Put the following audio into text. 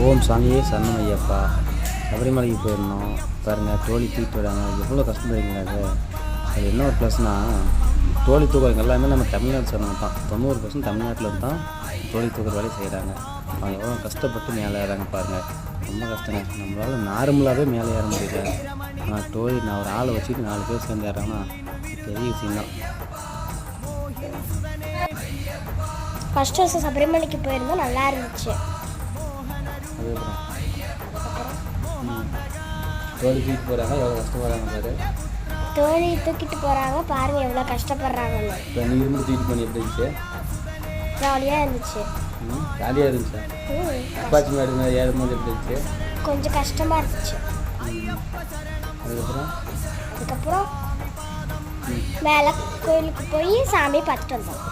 ஓம் சாமியே சரணம் ஐயப்பா. சபரிமலைக்கு போயிருந்தோம் பாருங்கள். தோழி தூக்கிட்டு வராங்க. எவ்வளோ கஷ்டம் தெரியுங்களா அது. அது என்ன ஒரு ப்ளஸ்னால், தோழி தூக்குறவங்க எல்லாமே நம்ம தமிழ்நாடு சேர்ந்தவங்க தான். 90% தமிழ்நாட்டில் தான் தோழி தூக்குற வேலையை செய்கிறாங்க. அவங்க எவ்வளோ கஷ்டப்பட்டு மேலே ஏறாங்க பாருங்கள். ரொம்ப கஷ்டங்க. நம்மளால் நார்மலாகவே மேலே ஏற முடியல. ஆனால் தோழி நான் ஒரு ஆளை வச்சுட்டு 4 பேர் சேர்ந்து ஏறாங்கன்னா பெரிய விஷயம்தான். ஃபஸ்ட் வருஷம் சபரிமலைக்கு போயிருந்தோம், நல்லா இருந்துச்சு. அதுக்கப்புறம் தோழி தூக்கிட்டு போகிறாங்க, எவ்வளோ கஷ்டப்படுறாங்க பாரு. தோழி தூக்கிட்டு போகிறாங்க பாருங்க, எவ்வளோ கஷ்டப்படுறாங்கன்னு. இப்போ நீ இருந்து தூக்கிட்டு பண்ணி எப்படி இருந்துச்சு? ஜாலியாக இருந்துச்சு. ஜாலியாக இருந்துச்சா? அப்பாச்சி மாடு ஏறும்போது எப்படி இருந்துச்சு? கொஞ்சம் கஷ்டமாக இருந்துச்சு. அதுக்கப்புறம் மேலே கோயிலுக்கு போய் சாமியை பார்த்துட்டு வந்தோம்.